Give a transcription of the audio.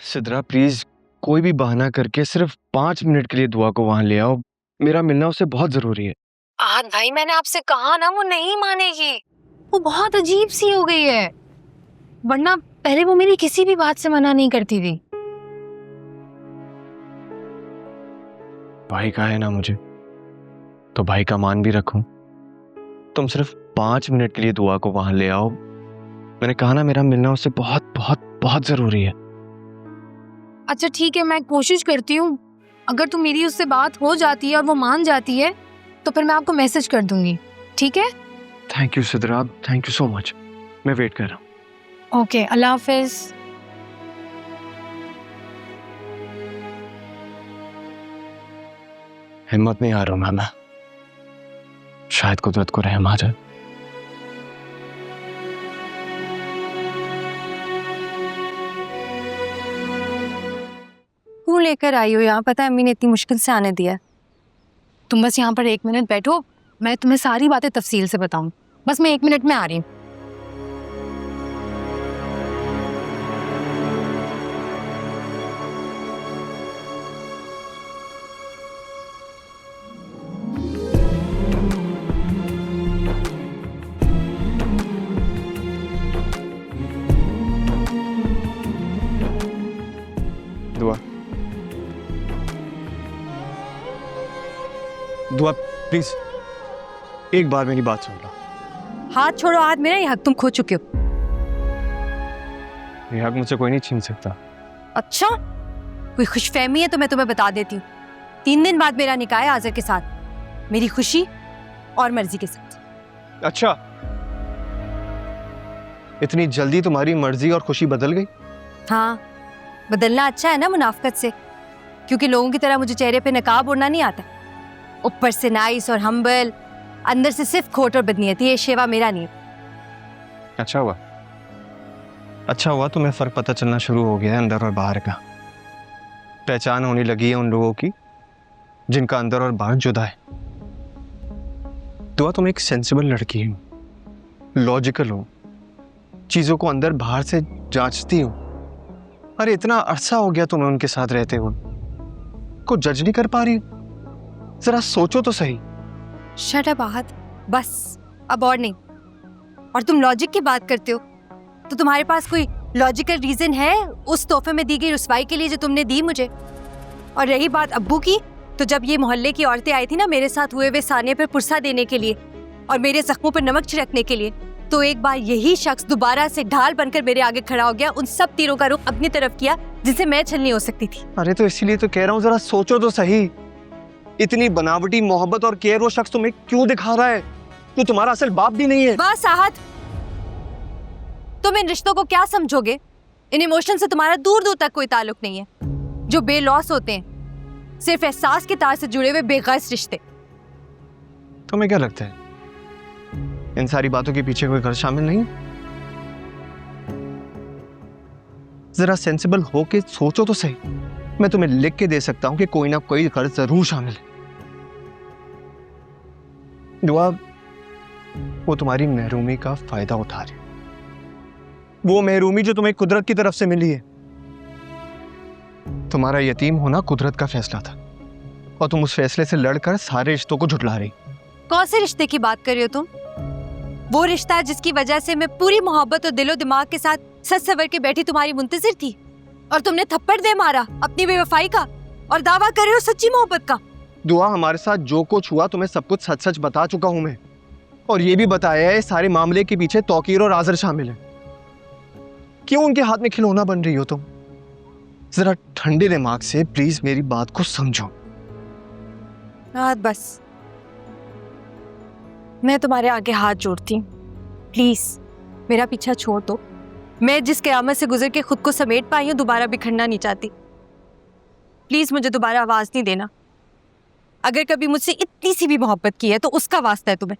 Sidra please कोई भी बहाना करके सिर्फ 5 मिनट के लिए दुआ को वहां ले आओ। मेरा मिलना उससे बहुत जरूरी है। आहत भाई, मैंने आपसे कहा ना, वो नहीं मानेगी। वो बहुत अजीब सी हो गई है, वरना पहले वो मेरी किसी भी बात से मना नहीं करती थी। भाई का है ना मुझे, तो भाई का मान भी रखूं। तुम सिर्फ 5 मिनट के लिए दुआ को वहां ले आओ। मैंने कहा ना, मेरा मिलना उससे बहुत बहुत बहुत जरूरी है। अच्छा ठीक है, मैं कोशिश करती हूँ। अगर तो मेरी उससे बात हो जाती है और वो मान जाती है तो फिर मैं आपको मैसेज कर दूंगी, ठीक है? Thank you Sidra, thank you so much. मैं वेट कर रहा हूँ। ओके, अल्लाह हाफिज। हिम्मत नहीं आ रहा मैं, शायद कुदरत को रहम आ जाए। क्यों लेकर आई हो यहाँ? पता है अम्मी ने इतनी मुश्किल से आने दिया। तुम बस यहाँ पर 1 मिनट बैठो, मैं तुम्हें सारी बातें तफसील से बताऊं। बस मैं 1 मिनट में आ रही हूँ। दुआ, दुआ प्लीज एक बार मेरी बात सुन लो। हाथ छोड़ो, हाथ मेरा, ये हक तुम खो चुके हो। ये हक मुझसे कोई नहीं छीन सकता। अच्छा, कोई खुशफहमी है तो मैं तुम्हें बता देती हूँ। 3 दिन बाद मेरा निकाह है आज़र के साथ, मेरी खुशी और मर्जी के साथ। अच्छा, इतनी जल्दी तुम्हारी मर्जी और खुशी बदल गई? हाँ, बदलना अच्छा है ना मुनाफकत से, क्योंकि लोगों की तरह मुझे चेहरे पे नकाब ओढ़ना नहीं आता। ऊपर से नाइस और हम्बल, अंदर से सिर्फ खोट और बदनीयती। ये शेवा मेरा नहीं है। अच्छा हुआ तुम्हें फर्क पता चलना शुरू हो गया है अंदर और बाहर का। पहचान होने लगी है उन लोगों की जिनका अंदर और बाहर जुदा है। दुआ, तुम एक सेंसिबल लड़की हो, लॉजिकल हो, चीजों को अंदर बाहर से जांचती हो। अरे इतना अरसा हो गया तुम्हें उनके साथ रहते हुए, को जज नहीं कर पा रही? जरा सोचो तो सही। शट अप आहत, बस अब और नहीं। और तुम लॉजिक की बात करते हो तो तुम्हारे पास कोई लॉजिकल रीजन है उस तोहफे में दी गई रुसवाई के लिए जो तुमने दी मुझे? और रही बात अब्बू की, तो जब ये मोहल्ले की औरतें आई थी ना मेरे साथ हुए वे सानिया पर पुरसा देने के लिए और मेरे जख्मों पर नमक छिड़कने के लिए, तो एक बार यही शख्स दोबारा से ढाल बनकर मेरे आगे खड़ा हो गया, उन सब तीरों का रुख अपनी तरफ किया जिनसे मैं छलनी हो सकती थी। अरे तो इसीलिए तो कह रहा हूँ, जरा सोचो तो सही। इतनी बनावटी मोहब्बत और केयर वो शख्स तुम्हें क्यों दिखा रहा है? तो तुम्हारा असल बाप भी नहीं है। बस आहत, तुम इन रिश्तों को क्या समझोगे? इन इमोशन से तुम्हारा दूर दूर तक कोई ताल्लुक नहीं है। जो बेलॉस होते हैं, सिर्फ एहसास के तार से जुड़े हुए बेगैस रिश्ते। तुम्हें क्या लगता है इन सारी बातों के पीछे कोई घर शामिल नहीं? जरा सेंसिबल होके सोचो तो सही। मैं तुम्हें लिख के दे सकता हूं कि कोई ना कोई घर जरूर शामिल है। दुआ, वो तुम्हारी महरूमी का फायदा उठा रही, वो महरूमी जो तुम्हें कुदरत की तरफ से मिली है। तुम्हारा यतीम होना कुदरत का फैसला था और तुम उस फैसले से लड़कर सारे रिश्तों को झुठला रही। कौन से रिश्ते की बात कर रही हो तुम? वो रिश्ता जिसकी वजह से मैं पूरी मोहब्बत और दिलो दिमाग के साथ सच सवर के बैठी तुम्हारी मुंतजिर थी, और तुमने थप्पड़ दे मारा अपनी बेवफाई का और दावा कर रहे हो सच्ची मोहब्बत का। दुआ, हमारे साथ जो कुछ हुआ तुम्हें सब कुछ सच सच बता चुका हूं मैं, और ये भी बताया है सारे मामले के पीछे तौकीर और आज़र शामिल है। क्यों उनके हाथ में खिलौना बन रही हो तुम? जरा ठंडे दिमाग से प्लीज मेरी बात को समझो। बस मैं तुम्हारे आगे हाथ जोड़ती हूँ, प्लीज मेरा पीछा छोड़ दो। मैं जिस क़यामत से गुजर के खुद को समेट पाई हूँ, दोबारा बिखरना नहीं चाहती। प्लीज मुझे दोबारा आवाज नहीं देना। अगर कभी मुझसे इतनी सी भी मोहब्बत की है तो उसका वास्ता है तुम्हें।